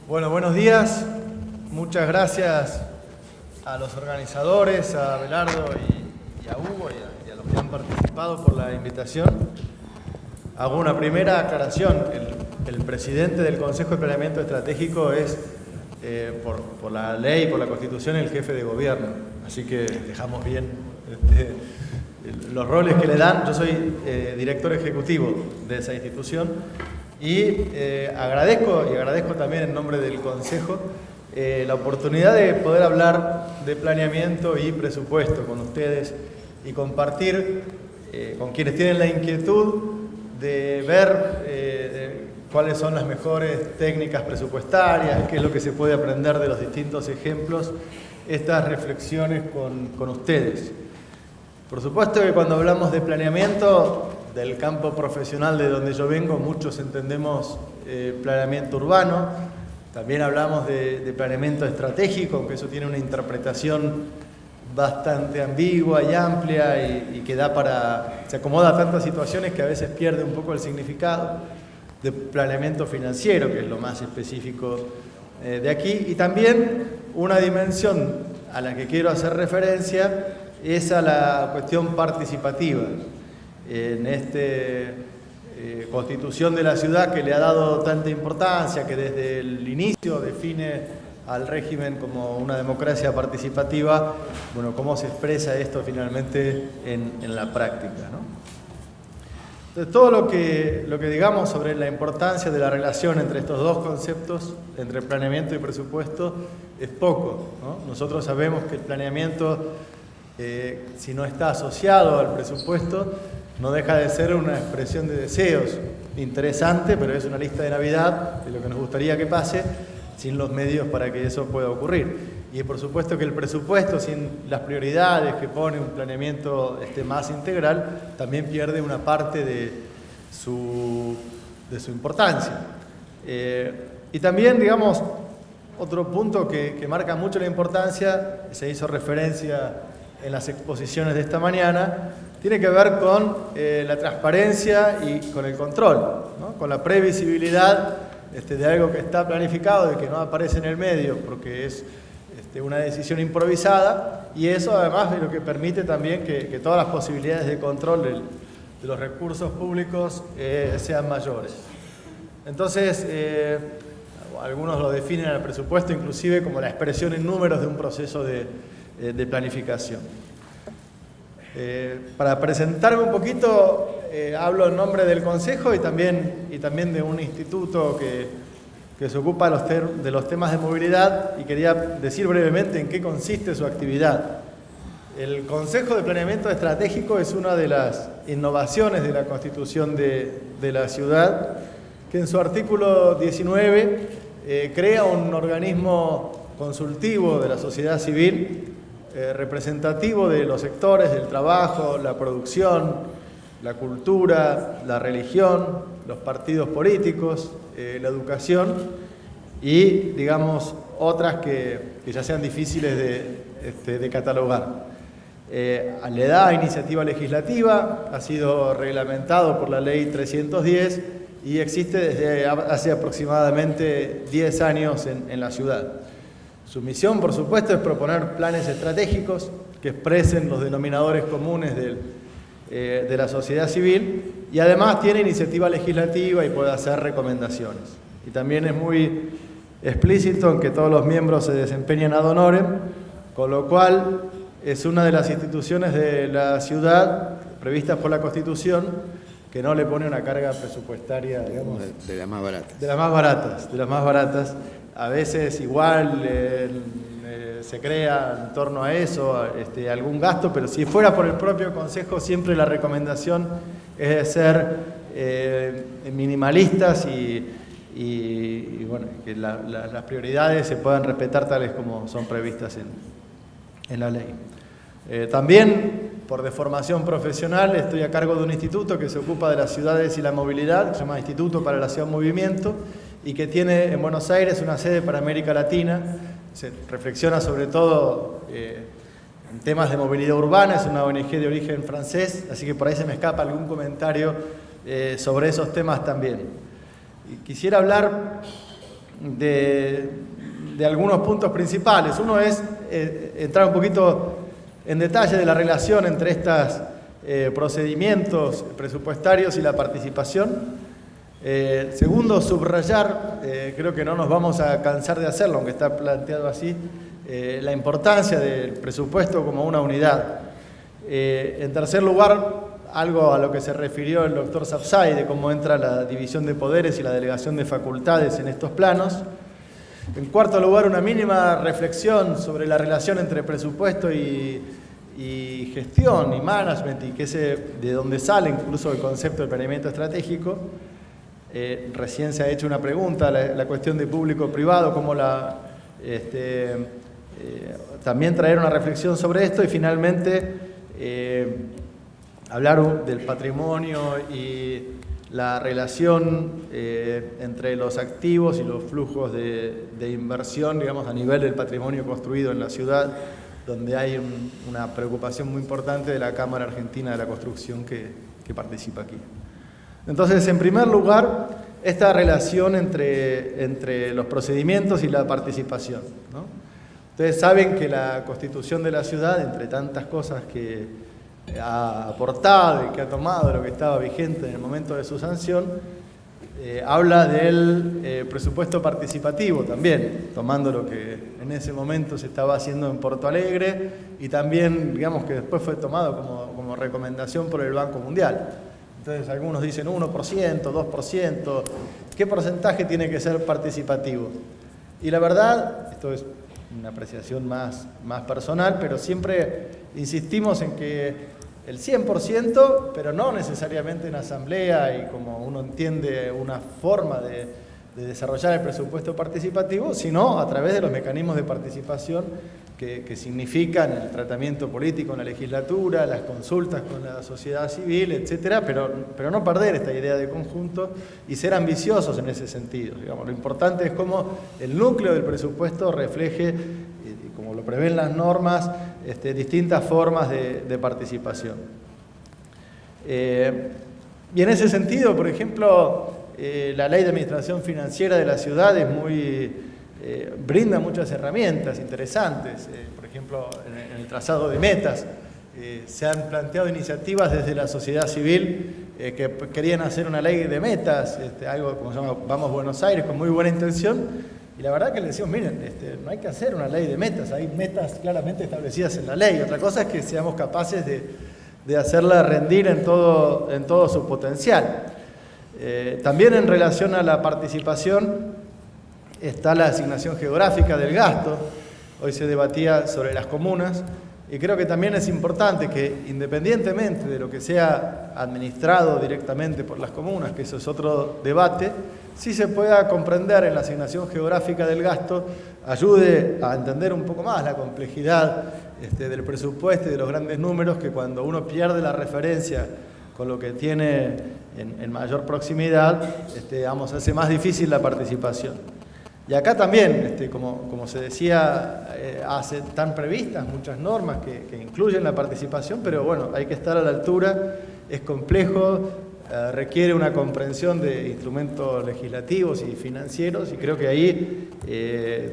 Bueno, buenos días. Muchas gracias a los organizadores, a Abelardo y a Hugo y a los que han participado por la invitación. Hago una primera aclaración. El presidente del Consejo de Planeamiento Estratégico es, por la ley, por la Constitución, el jefe de gobierno. Así que dejamos bien los roles que le dan. Yo soy director ejecutivo de esa institución. Y agradezco también en nombre del Consejo la oportunidad de poder hablar de planeamiento y presupuesto con ustedes y compartir con quienes tienen la inquietud de ver cuáles son las mejores técnicas presupuestarias, qué es lo que se puede aprender de los distintos ejemplos, estas reflexiones con ustedes. Por supuesto que cuando hablamos de planeamiento, del campo profesional de donde yo vengo, muchos entendemos planeamiento urbano, también hablamos de planeamiento estratégico, aunque eso tiene una interpretación bastante ambigua y amplia y que se acomoda a tantas situaciones que a veces pierde un poco el significado, de planeamiento financiero, que es lo más específico de aquí, y también una dimensión a la que quiero hacer referencia es a la cuestión participativa. En esta Constitución de la ciudad que le ha dado tanta importancia, que desde el inicio define al régimen como una democracia participativa, bueno, cómo se expresa esto finalmente en la práctica, ¿no? Entonces, todo lo que digamos sobre la importancia de la relación entre estos dos conceptos, entre planeamiento y presupuesto, es poco, ¿no? Nosotros sabemos que el planeamiento, si no está asociado al presupuesto, no deja de ser una expresión de deseos interesante, pero es una lista de Navidad de lo que nos gustaría que pase, sin los medios para que eso pueda ocurrir. Y por supuesto que el presupuesto, sin las prioridades que pone un planeamiento más integral, también pierde una parte de su importancia. Y también, digamos, otro punto que marca mucho la importancia, se hizo referencia en las exposiciones de esta mañana, tiene que ver con la transparencia y con el control, ¿no? Con la previsibilidad de algo que está planificado, de que no aparece en el medio porque es una decisión improvisada, y eso además es lo que permite también que todas las posibilidades de control de los recursos públicos sean mayores. Entonces, algunos lo definen al presupuesto inclusive como la expresión en números de un proceso de planificación. Para presentarme un poquito, hablo en nombre del Consejo y también de un instituto que se ocupa de los temas de movilidad, y quería decir brevemente en qué consiste su actividad. El Consejo de Planeamiento Estratégico es una de las innovaciones de la Constitución de la ciudad, que en su artículo 19 crea un organismo consultivo de la sociedad civil, representativo de los sectores del trabajo, la producción, la cultura, la religión, los partidos políticos, la educación y, digamos, otras que ya sean difíciles de catalogar. Le da iniciativa legislativa, ha sido reglamentado por la Ley 310 y existe desde hace aproximadamente 10 años en la ciudad. Su misión, por supuesto, es proponer planes estratégicos que expresen los denominadores comunes de la sociedad civil, y además tiene iniciativa legislativa y puede hacer recomendaciones. Y también es muy explícito en que todos los miembros se desempeñan ad honorem, con lo cual es una de las instituciones de la ciudad previstas por la Constitución que no le pone una carga presupuestaria, digamos, de las más baratas. De las más baratas. A veces igual se crea en torno a eso algún gasto, pero si fuera por el propio Consejo, siempre la recomendación es de ser minimalistas y bueno, que las prioridades se puedan respetar tales como son previstas en la ley. También, por deformación profesional, estoy a cargo de un instituto que se ocupa de las ciudades y la movilidad, que se llama Instituto para la Ciudad en Movimiento, y que tiene en Buenos Aires una sede para América Latina. Se reflexiona sobre todo en temas de movilidad urbana, es una ONG de origen francés, así que por ahí se me escapa algún comentario sobre esos temas también. Y quisiera hablar de algunos puntos principales. Uno es entrar un poquito en detalle de la relación entre estos procedimientos presupuestarios y la participación. Segundo, subrayar, creo que no nos vamos a cansar de hacerlo, aunque está planteado así, la importancia del presupuesto como una unidad. En tercer lugar, algo a lo que se refirió el doctor Sapsay, de cómo entra la división de poderes y la delegación de facultades en estos planos. En cuarto lugar, una mínima reflexión sobre la relación entre presupuesto y gestión y management, y que de donde sale incluso el concepto de planeamiento estratégico. Recién se ha hecho una pregunta, la cuestión de público-privado, cómo también traer una reflexión sobre esto, y finalmente hablar del patrimonio y la relación entre los activos y los flujos de inversión, digamos, a nivel del patrimonio construido en la ciudad, donde hay una preocupación muy importante de la Cámara Argentina de la Construcción que participa aquí. Entonces, en primer lugar, esta relación entre los procedimientos y la participación, ¿no? Ustedes saben que la Constitución de la ciudad, entre tantas cosas que ha aportado y que ha tomado de lo que estaba vigente en el momento de su sanción, habla del presupuesto participativo también, tomando lo que en ese momento se estaba haciendo en Porto Alegre, y también, digamos, que después fue tomado como recomendación por el Banco Mundial. Entonces algunos dicen 1%, 2%, ¿qué porcentaje tiene que ser participativo? Y la verdad, esto es una apreciación más personal, pero siempre insistimos en que el 100%, pero no necesariamente en asamblea y como uno entiende una forma de desarrollar el presupuesto participativo, sino a través de los mecanismos de participación que significan el tratamiento político en la legislatura, las consultas con la sociedad civil, etcétera, pero no perder esta idea de conjunto y ser ambiciosos en ese sentido. Digamos, lo importante es cómo el núcleo del presupuesto refleje, como lo prevén las normas, distintas formas de participación. Y en ese sentido, por ejemplo, la Ley de Administración Financiera de la ciudad brinda muchas herramientas interesantes. Por ejemplo, en el trazado de metas se han planteado iniciativas desde la sociedad civil que querían hacer una ley de metas, algo como se llama Vamos Buenos Aires, con muy buena intención. Y la verdad que le decimos, miren, no hay que hacer una ley de metas, hay metas claramente establecidas en la ley. Otra cosa es que seamos capaces de hacerla rendir en todo su potencial. También en relación a la participación está la asignación geográfica del gasto. Hoy se debatía sobre las comunas, y creo que también es importante que, independientemente de lo que sea administrado directamente por las comunas, que eso es otro debate, sí se pueda comprender en la asignación geográfica del gasto, ayude a entender un poco más la complejidad del presupuesto y de los grandes números, que cuando uno pierde la referencia con lo que tiene en mayor proximidad, hace más difícil la participación. Y acá también, como se decía, están previstas muchas normas que incluyen la participación, pero bueno, hay que estar a la altura, es complejo, requiere una comprensión de instrumentos legislativos y financieros, y creo que ahí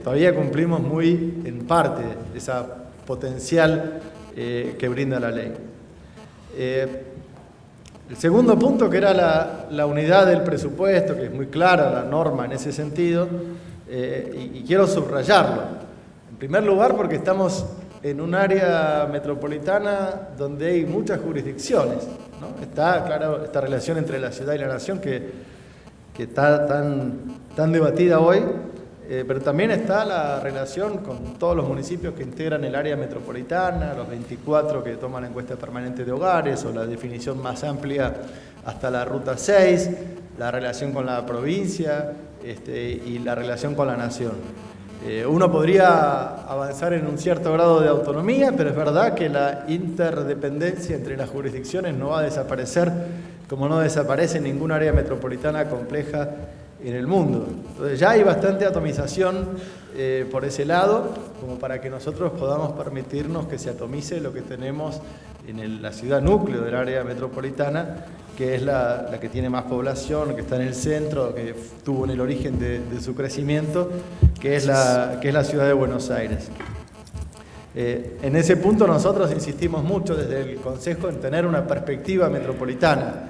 todavía cumplimos muy en parte esa potencial que brinda la ley. El segundo punto, que era la unidad del presupuesto, que es muy clara la norma en ese sentido, y quiero subrayarlo. En primer lugar, porque estamos en un área metropolitana donde hay muchas jurisdicciones, ¿no? Está, claro, esta relación entre la ciudad y la nación que está tan debatida hoy, pero también está la relación con todos los municipios que integran el área metropolitana, los 24 que toman la encuesta permanente de hogares, o la definición más amplia hasta la Ruta 6, la relación con la provincia y la relación con la nación. Uno podría avanzar en un cierto grado de autonomía, pero es verdad que la interdependencia entre las jurisdicciones no va a desaparecer, como no desaparece ningún área metropolitana compleja en el mundo. Entonces ya hay bastante atomización por ese lado, como para que nosotros podamos permitirnos que se atomice lo que tenemos la ciudad núcleo del área metropolitana, que es la que tiene más población, que está en el centro, que tuvo en el origen de su crecimiento, que es la ciudad de Buenos Aires. En ese punto nosotros insistimos mucho desde el Consejo en tener una perspectiva metropolitana.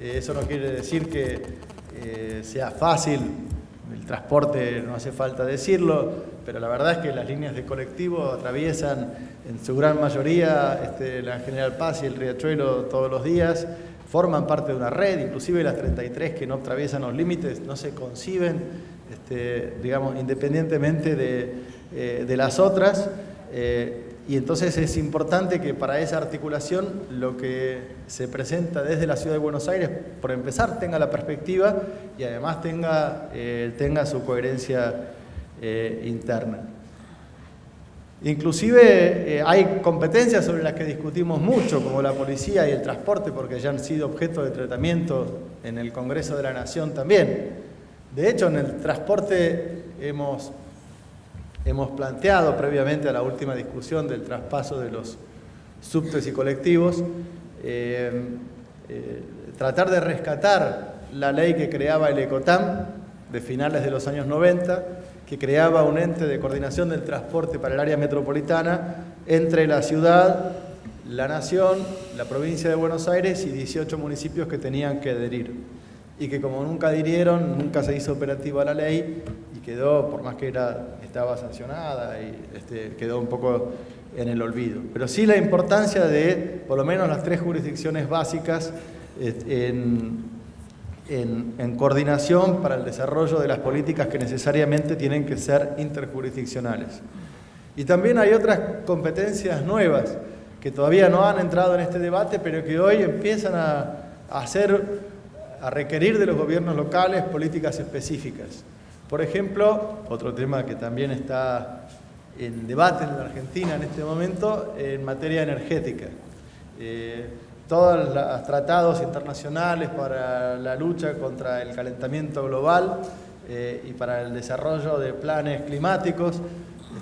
Eso no quiere decir que sea fácil, el transporte no hace falta decirlo, pero la verdad es que las líneas de colectivo atraviesan en su gran mayoría la General Paz y el Riachuelo todos los días, forman parte de una red, inclusive las 33 que no atraviesan los límites no se conciben, digamos, independientemente de las otras. Y entonces es importante que para esa articulación lo que se presenta desde la Ciudad de Buenos Aires, por empezar, tenga la perspectiva y además tenga su coherencia interna. Inclusive hay competencias sobre las que discutimos mucho, como la policía y el transporte, porque ya han sido objeto de tratamiento en el Congreso de la Nación también. De hecho, en el transporte hemos planteado previamente a la última discusión del traspaso de los subtes y colectivos, tratar de rescatar la ley que creaba el ECOTAM de finales de los años 90, que creaba un ente de coordinación del transporte para el área metropolitana entre la ciudad, la nación, la provincia de Buenos Aires y 18 municipios que tenían que adherir. Y que como nunca adhirieron, nunca se hizo operativa la ley y quedó, por más que estaba sancionada, y quedó un poco en el olvido. Pero sí la importancia de, por lo menos, las 3 jurisdicciones básicas en coordinación para el desarrollo de las políticas que necesariamente tienen que ser interjurisdiccionales. Y también hay otras competencias nuevas que todavía no han entrado en este debate, pero que hoy empiezan a requerir de los gobiernos locales políticas específicas. Por ejemplo, otro tema que también está en debate en la Argentina en este momento, en materia energética. Todos los tratados internacionales para la lucha contra el calentamiento global y para el desarrollo de planes climáticos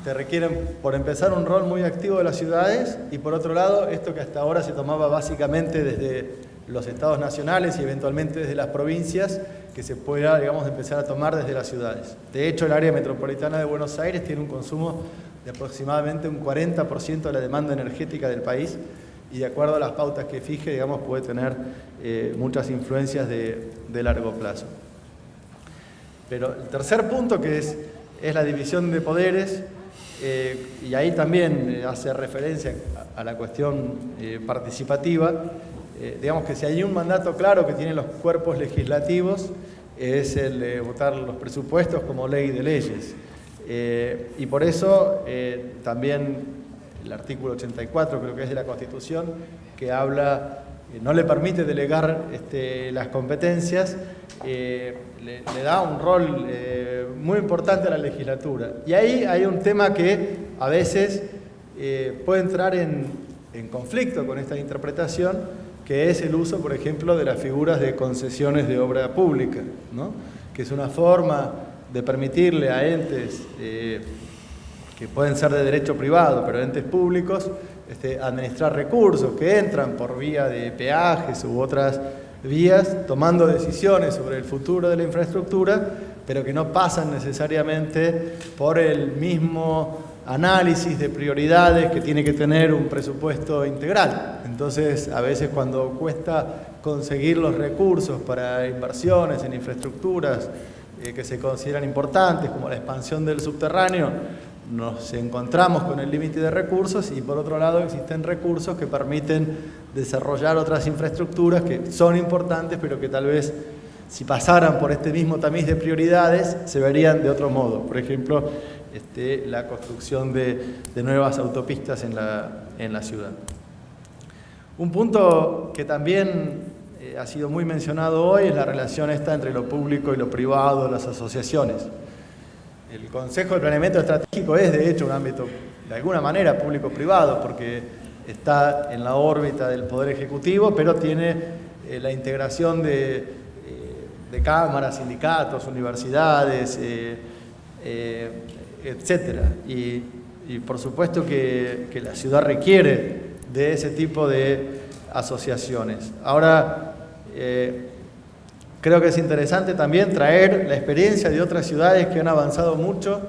requieren, por empezar, un rol muy activo de las ciudades y, por otro lado, esto que hasta ahora se tomaba básicamente desde los estados nacionales y eventualmente desde las provincias, que se pueda, digamos, empezar a tomar desde las ciudades. De hecho, el área metropolitana de Buenos Aires tiene un consumo de aproximadamente un 40% de la demanda energética del país y, de acuerdo a las pautas que fije, digamos, puede tener muchas influencias de largo plazo. Pero el tercer punto, que es la división de poderes, y ahí también hace referencia a la cuestión participativa. Digamos que si hay un mandato claro que tienen los cuerpos legislativos es el de votar los presupuestos como ley de leyes. Y por eso también el artículo 84, creo que es de la Constitución, que habla, no le permite delegar las competencias, le da un rol muy importante a la legislatura. Y ahí hay un tema que a veces puede entrar en conflicto con esta interpretación, que es el uso, por ejemplo, de las figuras de concesiones de obra pública, ¿no? Que es una forma de permitirle a entes que pueden ser de derecho privado, pero entes públicos, administrar recursos que entran por vía de peajes u otras vías, tomando decisiones sobre el futuro de la infraestructura, pero que no pasan necesariamente por el mismo análisis de prioridades que tiene que tener un presupuesto integral. Entonces, a veces cuando cuesta conseguir los recursos para inversiones en infraestructuras que se consideran importantes, como la expansión del subterráneo, nos encontramos con el límite de recursos y, por otro lado, existen recursos que permiten desarrollar otras infraestructuras que son importantes, pero que tal vez, si pasaran por este mismo tamiz de prioridades, se verían de otro modo. Por ejemplo, la construcción de nuevas autopistas en la ciudad. Un punto que también ha sido muy mencionado hoy es la relación entre lo público y lo privado, las asociaciones. El Consejo de Planeamiento Estratégico es, de hecho, un ámbito, de alguna manera, público-privado, porque está en la órbita del Poder Ejecutivo, pero tiene la integración de cámaras, sindicatos, universidades, etcétera. Y por supuesto que la ciudad requiere de ese tipo de asociaciones. Ahora, creo que es interesante también traer la experiencia de otras ciudades que han avanzado mucho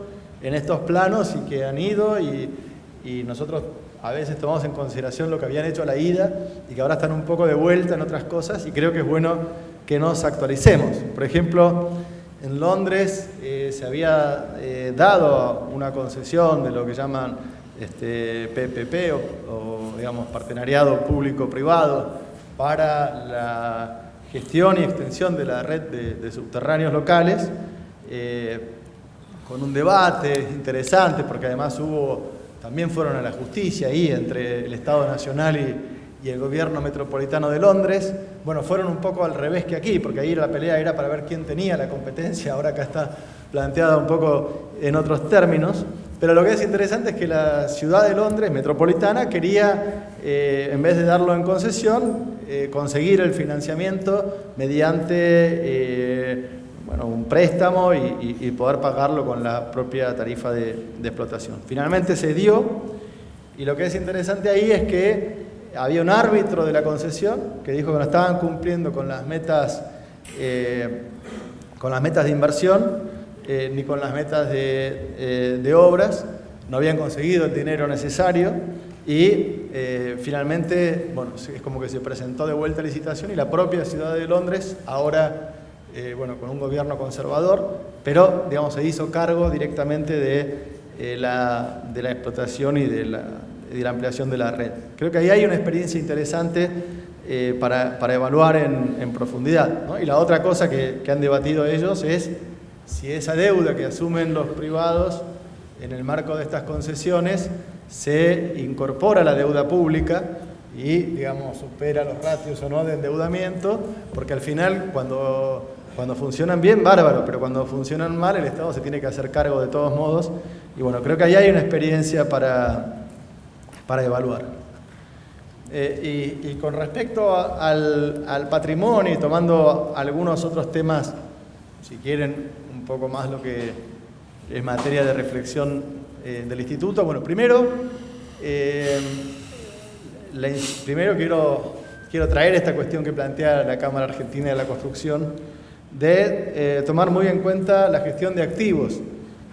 en estos planos y que han ido y nosotros a veces tomamos en consideración lo que habían hecho a la ida y que ahora están un poco de vuelta en otras cosas, y creo que es bueno que nos actualicemos. Por ejemplo, en Londres se había dado una concesión de lo que llaman PPP o digamos partenariado público-privado para la gestión y extensión de la red de subterráneos locales, con un debate interesante, porque además también fueron a la justicia ahí entre el Estado Nacional y el gobierno metropolitano de Londres. Bueno, fueron un poco al revés que aquí, porque ahí la pelea era para ver quién tenía la competencia, ahora acá está planteada un poco en otros términos. Pero lo que es interesante es que la ciudad de Londres metropolitana quería, en vez de darlo en concesión, conseguir el financiamiento mediante un préstamo y poder pagarlo con la propia tarifa de explotación. Finalmente se dio, y lo que es interesante ahí es que había un árbitro de la concesión que dijo que no estaban cumpliendo con las metas de inversión ni con las metas de obras, no habían conseguido el dinero necesario y finalmente, es como que se presentó de vuelta a licitación y la propia ciudad de Londres ahora, con un gobierno conservador, pero digamos se hizo cargo directamente de la explotación y de la ampliación de la red. Creo que ahí hay una experiencia interesante para evaluar en profundidad, ¿no? Y la otra cosa que han debatido ellos es si esa deuda que asumen los privados en el marco de estas concesiones se incorpora a la deuda pública y, digamos, supera los ratios o no de endeudamiento, porque al final cuando funcionan bien, bárbaro, pero cuando funcionan mal, el Estado se tiene que hacer cargo de todos modos. Y bueno, creo que ahí hay una experiencia para evaluar. Y con respecto al patrimonio, y tomando algunos otros temas, si quieren, un poco más lo que es materia de reflexión del Instituto. Bueno, primero quiero traer esta cuestión que plantea la Cámara Argentina de la Construcción, de tomar muy en cuenta la gestión de activos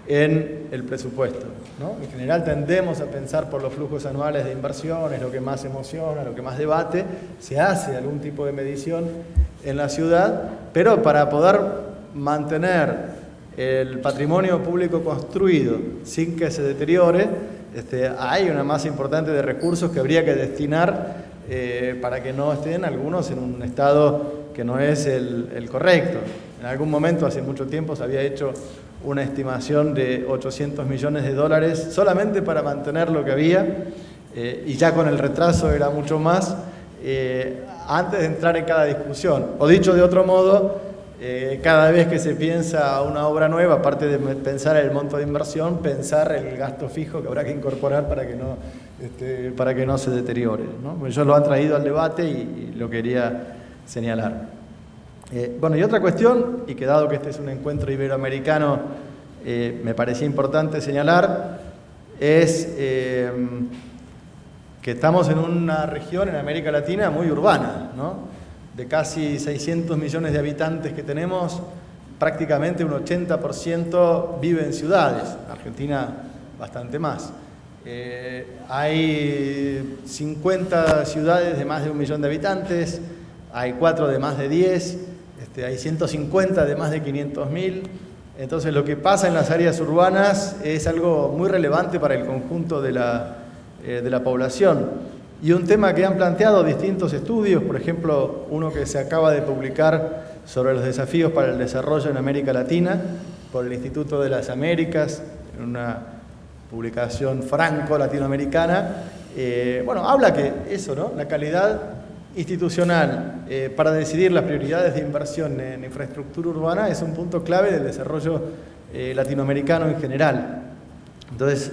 en el presupuesto, ¿no? En general tendemos a pensar por los flujos anuales de inversiones, lo que más emociona, lo que más debate, se hace algún tipo de medición en la ciudad, pero para poder mantener el patrimonio público construido sin que se deteriore, hay una masa importante de recursos que habría que destinar para que no estén algunos en un estado que no es el correcto. En algún momento, hace mucho tiempo, se había hecho una estimación de $800 millones solamente para mantener lo que había, y ya con el retraso era mucho más, antes de entrar en cada discusión. O dicho de otro modo, cada vez que se piensa una obra nueva, aparte de pensar el monto de inversión, pensar el gasto fijo que habrá que incorporar para que no se deteriore, ¿no? Pues ellos lo han traído al debate y lo quería señalar. Y otra cuestión, y que dado que este es un encuentro iberoamericano, me parecía importante señalar, es que estamos en una región en América Latina muy urbana, ¿no? De casi 600 millones de habitantes que tenemos, prácticamente un 80% vive en ciudades, Argentina bastante más. Hay 50 ciudades de más de 1 millón de habitantes, hay 4 de más de 10, hay 150 de más de 500.000. Entonces lo que pasa en las áreas urbanas es algo muy relevante para el conjunto de la población. Y un tema que han planteado distintos estudios, por ejemplo, uno que se acaba de publicar sobre los desafíos para el desarrollo en América Latina por el Instituto de las Américas, en una publicación franco-latinoamericana, habla que eso, ¿no? La calidad institucional para decidir las prioridades de inversión en infraestructura urbana es un punto clave del desarrollo latinoamericano en general. Entonces,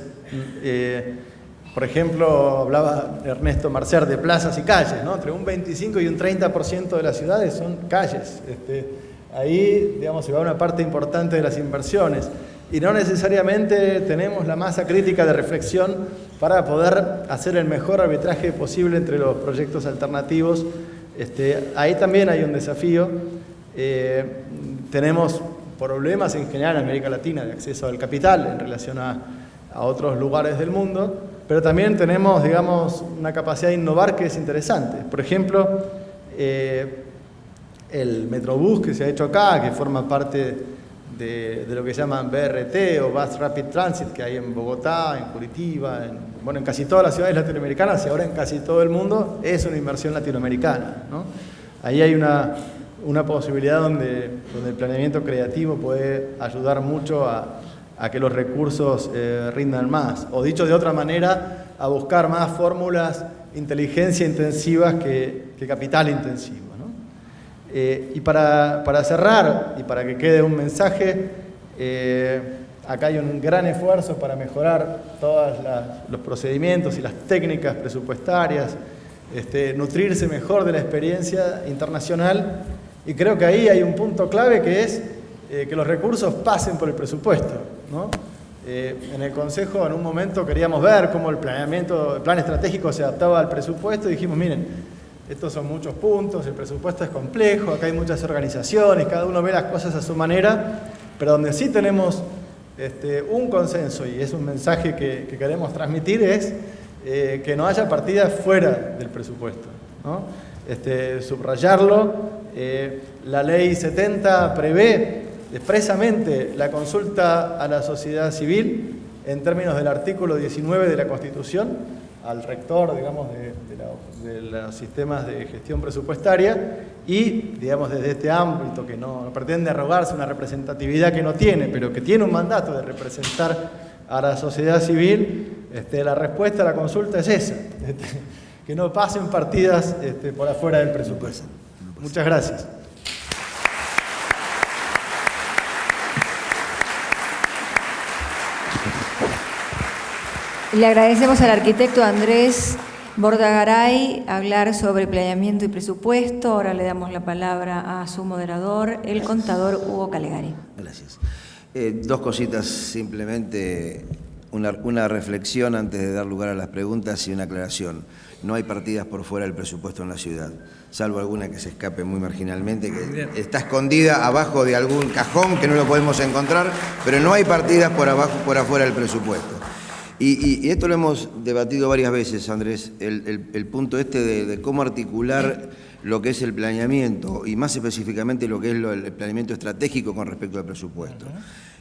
por ejemplo, hablaba Ernesto Marcer de plazas y calles, ¿no? Entre un 25 y un 30% de las ciudades son calles. Ahí, digamos, se va una parte importante de las inversiones. y no necesariamente tenemos la masa crítica de reflexión para poder hacer el mejor arbitraje posible entre los proyectos alternativos. Ahí también hay un desafío. Tenemos problemas en general en América Latina de acceso al capital en relación a otros lugares del mundo, pero también tenemos, digamos, una capacidad de innovar que es interesante. Por ejemplo, el Metrobús que se ha hecho acá, que forma parte de lo que llaman BRT o Bus Rapid Transit, que hay en Bogotá, en Curitiba, en casi todas las ciudades latinoamericanas y ahora en casi todo el mundo, es una inversión latinoamericana, ¿no? Ahí hay una posibilidad donde el planeamiento creativo puede ayudar mucho a que los recursos rindan más. O dicho de otra manera, a buscar más fórmulas inteligencia intensivas que capital intensivo, ¿no? Y para cerrar, y para que quede un mensaje, acá hay un gran esfuerzo para mejorar todos los procedimientos y las técnicas presupuestarias, nutrirse mejor de la experiencia internacional, y creo que ahí hay un punto clave que es que los recursos pasen por el presupuesto, ¿no? En el Consejo en un momento queríamos ver cómo el plan estratégico se adaptaba al presupuesto y dijimos, miren, estos son muchos puntos, el presupuesto es complejo, acá hay muchas organizaciones, cada uno ve las cosas a su manera, pero donde sí tenemos un consenso, y es un mensaje que queremos transmitir, es que no haya partidas fuera del presupuesto, ¿no? Subrayarlo, la ley 70 prevé expresamente la consulta a la sociedad civil en términos del artículo 19 de la Constitución, al rector, digamos, de los sistemas de gestión presupuestaria, y, digamos, desde este ámbito que no pretende arrogarse una representatividad que no tiene, pero que tiene un mandato de representar a la sociedad civil, la respuesta a la consulta es esa, que no pasen partidas por afuera del presupuesto. Muchas gracias. Le agradecemos al arquitecto Andrés Bordagaray hablar sobre planeamiento y presupuesto. Ahora le damos la palabra a su moderador, el contador Hugo Calegari. Gracias. Dos cositas, simplemente una reflexión antes de dar lugar a las preguntas y una aclaración. No hay partidas por fuera del presupuesto en la ciudad, salvo alguna que se escape muy marginalmente, que está escondida abajo de algún cajón que no lo podemos encontrar, pero no hay partidas por afuera del presupuesto. Y esto lo hemos debatido varias veces, Andrés, el punto de cómo articular lo que es el planeamiento y más específicamente lo que es el planeamiento estratégico con respecto al presupuesto.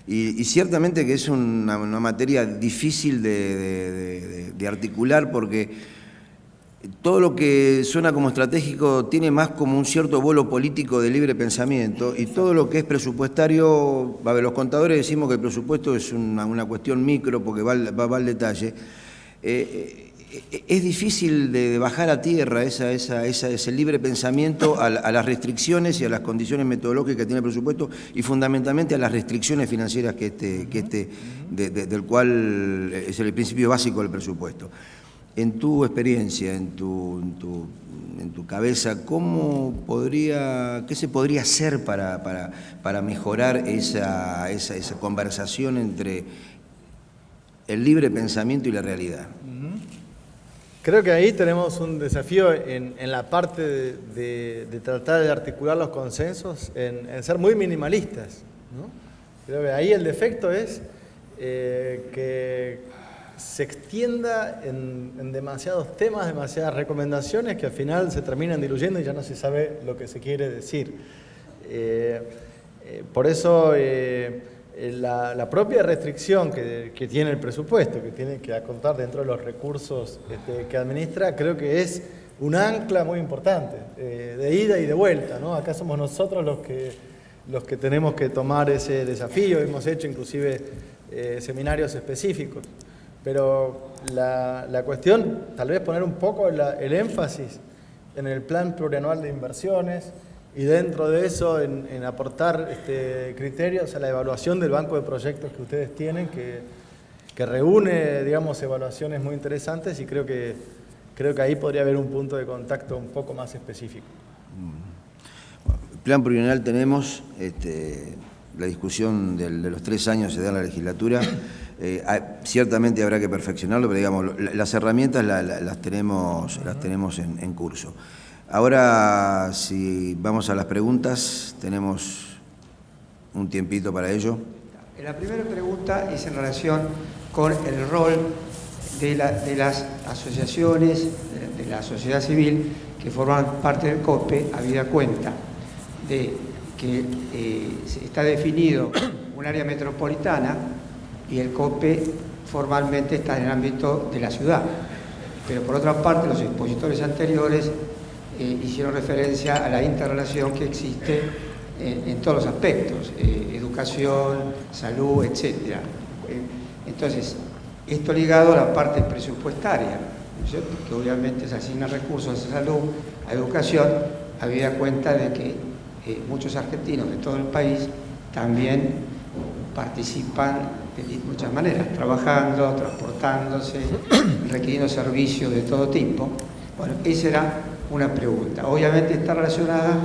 Y ciertamente que es una materia difícil de articular porque todo lo que suena como estratégico tiene más como un cierto vuelo político de libre pensamiento, y todo lo que es presupuestario, los contadores decimos que el presupuesto es una cuestión micro porque va al detalle. Es difícil de bajar a tierra ese libre pensamiento a las restricciones y a las condiciones metodológicas que tiene el presupuesto, y fundamentalmente a las restricciones financieras del cual es el principio básico del presupuesto. En tu experiencia, en tu cabeza, ¿qué se podría hacer para mejorar esa conversación entre el libre pensamiento y la realidad? Creo que ahí tenemos un desafío en la parte de tratar de articular los consensos, en ser muy minimalistas, ¿no? Creo que ahí el defecto es que se extienda en demasiados temas, demasiadas recomendaciones que al final se terminan diluyendo y ya no se sabe lo que se quiere decir. Por eso la propia restricción que tiene el presupuesto, que tiene que contar dentro de los recursos que administra, creo que es un ancla muy importante, de ida y de vuelta, ¿no? Acá somos nosotros los que tenemos que tomar ese desafío. Hemos hecho inclusive seminarios específicos. Pero la cuestión, tal vez poner un poco el énfasis en el plan plurianual de inversiones, y dentro de eso en aportar criterios a la evaluación del banco de proyectos que ustedes tienen, que reúne, digamos, evaluaciones muy interesantes, y creo que ahí podría haber un punto de contacto un poco más específico. Plan plurianual tenemos, la discusión de los 3 años se da en la legislatura. Ciertamente habrá que perfeccionarlo, pero digamos, las herramientas las tenemos en curso. Ahora, si vamos a las preguntas, tenemos un tiempito para ello. La primera pregunta es en relación con el rol de las asociaciones, de la sociedad civil, que forman parte del COPE, habida cuenta de que está definido un área metropolitana y el COPE formalmente está en el ámbito de la ciudad. Pero por otra parte, los expositores anteriores hicieron referencia a la interrelación que existe en todos los aspectos, educación, salud, etc. Entonces, esto ligado a la parte presupuestaria, ¿no es cierto? Que obviamente se asignan recursos a salud, a educación, habida cuenta de que muchos argentinos de todo el país también participan de muchas maneras, trabajando, transportándose, requiriendo servicios de todo tipo. Bueno, esa era una pregunta. Obviamente está relacionada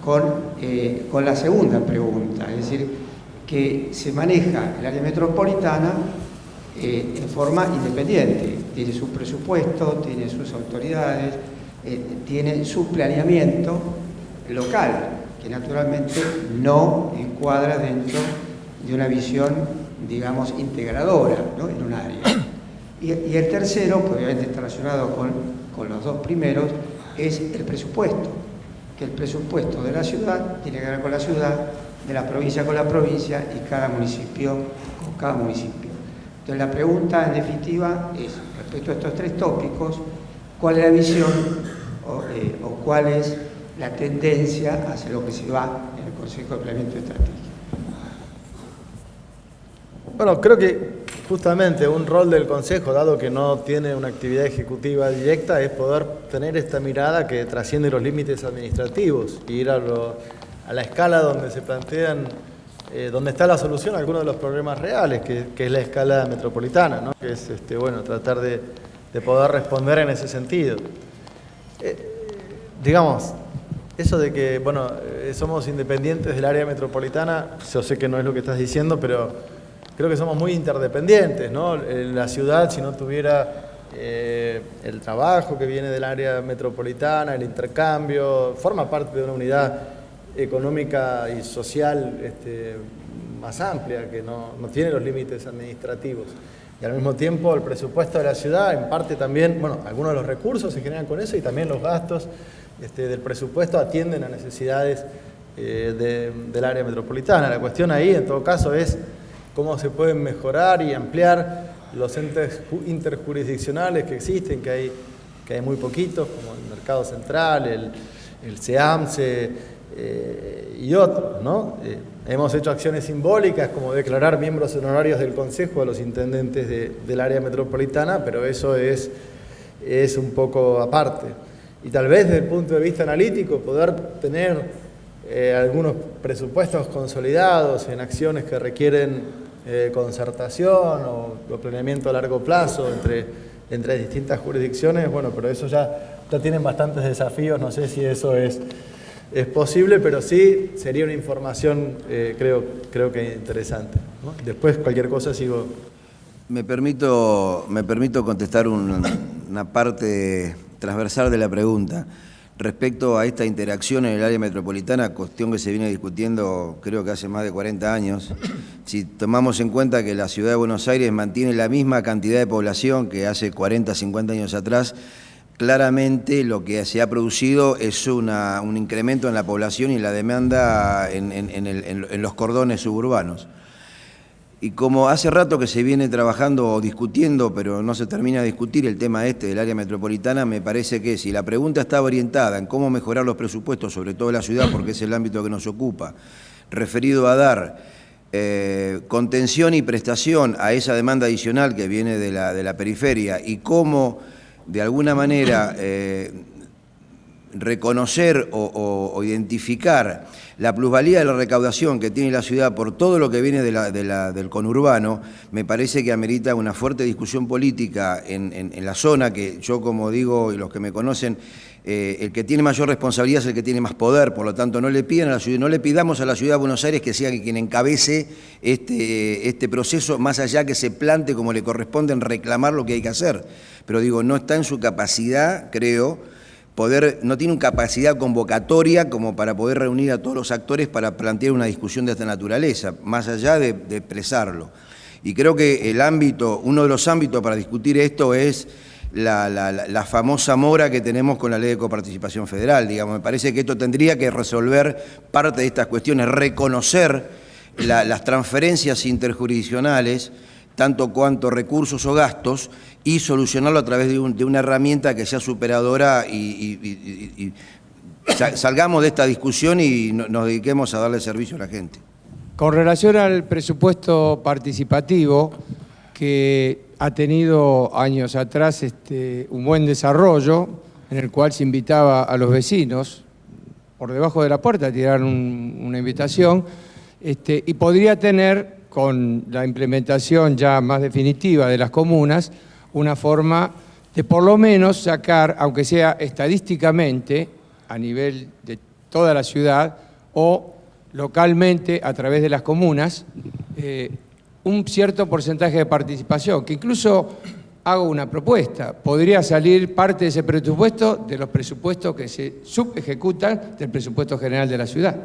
con la segunda pregunta, es decir, que se maneja el área metropolitana en forma independiente, tiene su presupuesto, tiene sus autoridades, tiene su planeamiento local, que naturalmente no encuadra dentro de una visión, digamos, integradora, ¿no?, en un área. Y el tercero, pues obviamente está relacionado con los dos primeros, es el presupuesto, que el presupuesto de la ciudad tiene que ver con la ciudad, de la provincia con la provincia y cada municipio con cada municipio. Entonces la pregunta en definitiva es, respecto a estos 3 tópicos, ¿cuál es la visión o cuál es la tendencia hacia lo que se va en el Consejo de Planeamiento Estratégico? Bueno, creo que justamente un rol del Consejo, dado que no tiene una actividad ejecutiva directa, es poder tener esta mirada que trasciende los límites administrativos y ir a la escala donde se plantean, donde está la solución a algunos de los problemas reales, que es la escala metropolitana, ¿no? Que es bueno, tratar de poder responder en ese sentido. Digamos, eso de que bueno, somos independientes del área metropolitana, yo sé que no es lo que estás diciendo, pero creo que somos muy interdependientes, ¿no? La ciudad, si no tuviera el trabajo que viene del área metropolitana, el intercambio, forma parte de una unidad económica y social más amplia, que no tiene los límites administrativos. Y al mismo tiempo el presupuesto de la ciudad, en parte también, bueno, algunos de los recursos se generan con eso y también los gastos del presupuesto atienden a necesidades del área metropolitana. La cuestión ahí, en todo caso, es cómo se pueden mejorar y ampliar los entes interjurisdiccionales que existen, que hay muy poquitos, como el Mercado Central, el CEAMSE y otros, ¿no? Hemos hecho acciones simbólicas como declarar miembros honorarios del Consejo a los intendentes del área metropolitana, pero eso es un poco aparte. Y tal vez desde el punto de vista analítico poder tener algunos presupuestos consolidados en acciones que requieren concertación o planeamiento a largo plazo entre distintas jurisdicciones, bueno, pero eso ya tienen bastantes desafíos, no sé si eso es posible, pero sí sería una información creo que interesante, ¿no? Después cualquier cosa sigo. Me permito contestar una parte transversal de la pregunta. Respecto a esta interacción en el área metropolitana, cuestión que se viene discutiendo creo que hace más de 40 años, si tomamos en cuenta que la ciudad de Buenos Aires mantiene la misma cantidad de población que hace 40, 50 años atrás, claramente lo que se ha producido es un incremento en la población y la demanda en los cordones suburbanos. Y como hace rato que se viene trabajando o discutiendo, pero no se termina de discutir el tema del área metropolitana, me parece que si la pregunta está orientada en cómo mejorar los presupuestos, sobre todo en la ciudad, porque es el ámbito que nos ocupa, referido a dar contención y prestación a esa demanda adicional que viene de la periferia y cómo, de alguna manera, reconocer o identificar la plusvalía de la recaudación que tiene la ciudad por todo lo que viene del conurbano, me parece que amerita una fuerte discusión política en la zona, que yo, como digo, y los que me conocen, el que tiene mayor responsabilidad es el que tiene más poder, por lo tanto no le pidamos a la Ciudad de Buenos Aires que sea quien encabece este proceso, más allá que se plante como le corresponde en reclamar lo que hay que hacer. Pero digo, no está en su capacidad, creo, no tiene una capacidad convocatoria como para poder reunir a todos los actores para plantear una discusión de esta naturaleza, más allá de expresarlo. Y creo que uno de los ámbitos para discutir esto es la famosa mora que tenemos con la Ley de Coparticipación Federal. Digamos, me parece que esto tendría que resolver parte de estas cuestiones, reconocer las transferencias interjurisdiccionales, tanto cuanto recursos o gastos, y solucionarlo a través de una herramienta que sea superadora y salgamos de esta discusión y nos dediquemos a darle servicio a la gente. Con relación al presupuesto participativo, que ha tenido años atrás un buen desarrollo, en el cual se invitaba a los vecinos por debajo de la puerta a tirar una invitación, y podría tener, con la implementación ya más definitiva de las comunas, una forma de por lo menos sacar, aunque sea estadísticamente, a nivel de toda la ciudad o localmente a través de las comunas, un cierto porcentaje de participación, que incluso hago una propuesta, podría salir parte de ese presupuesto de los presupuestos que se subejecutan del presupuesto general de la ciudad.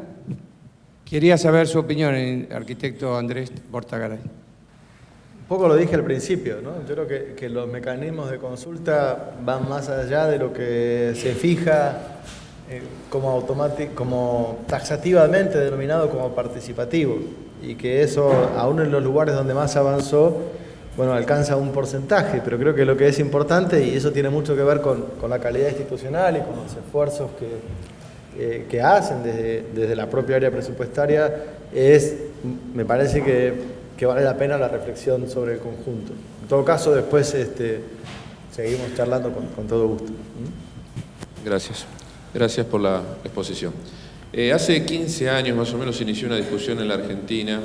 Quería saber su opinión, arquitecto Andrés Bortagaray. Un poco lo dije al principio, ¿no? Yo creo que los mecanismos de consulta van más allá de lo que se fija como taxativamente denominado como participativo, y que eso, aún en los lugares donde más avanzó, bueno, alcanza un porcentaje, pero creo que lo que es importante, y eso tiene mucho que ver con la calidad institucional y con los esfuerzos que hacen desde la propia área presupuestaria, me parece que vale la pena la reflexión sobre el conjunto. En todo caso, después seguimos charlando con todo gusto. Gracias. Gracias por la exposición. Hace 15 años más o menos se inició una discusión en la Argentina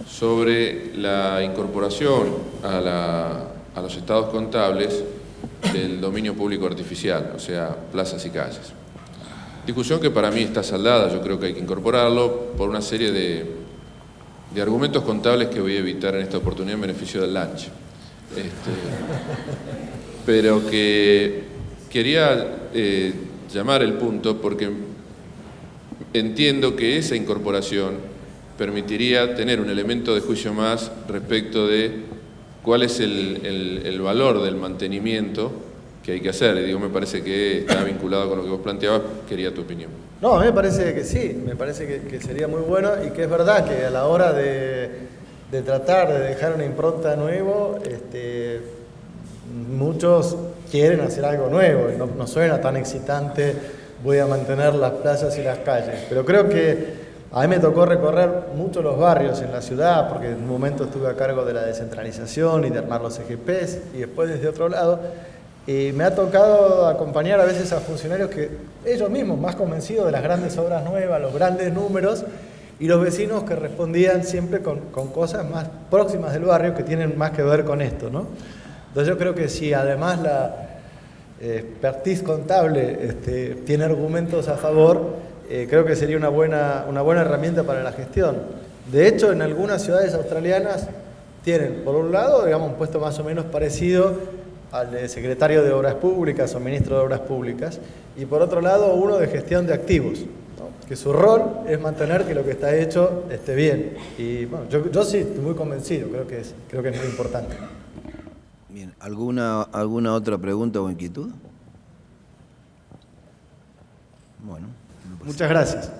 sobre la incorporación a los estados contables del dominio público artificial, o sea, plazas y calles. Discusión que para mí está saldada, yo creo que hay que incorporarlo por una serie de argumentos contables que voy a evitar en esta oportunidad en beneficio del lunch. Pero que quería llamar el punto porque entiendo que esa incorporación permitiría tener un elemento de juicio más respecto de cuál es el valor del mantenimiento que hay que hacer. Y digo, me parece que está vinculado con lo que vos planteabas, quería tu opinión. No, a mí me parece que sí, me parece que sería muy bueno, y que es verdad que a la hora de tratar de dejar una impronta nuevo, muchos quieren hacer algo nuevo y no suena tan excitante, voy a mantener las plazas y las calles. Pero creo que a mí me tocó recorrer mucho los barrios en la ciudad, porque en un momento estuve a cargo de la descentralización y de armar los EGPs, y después desde otro lado. Y me ha tocado acompañar a veces a funcionarios que ellos mismos, más convencidos de las grandes obras nuevas, los grandes números, y los vecinos que respondían siempre con cosas más próximas del barrio que tienen más que ver con esto, ¿no? Entonces yo creo que si además la expertise contable tiene argumentos a favor, creo que sería una buena herramienta para la gestión. De hecho, en algunas ciudades australianas tienen, por un lado, digamos, un puesto más o menos parecido al de secretario de Obras Públicas o ministro de Obras Públicas, y por otro lado uno de gestión de activos, ¿no? Que su rol es mantener que lo que está hecho esté bien. Y bueno, yo sí estoy muy convencido, creo que es muy importante. Bien, ¿alguna otra pregunta o inquietud? Bueno. Muchas gracias.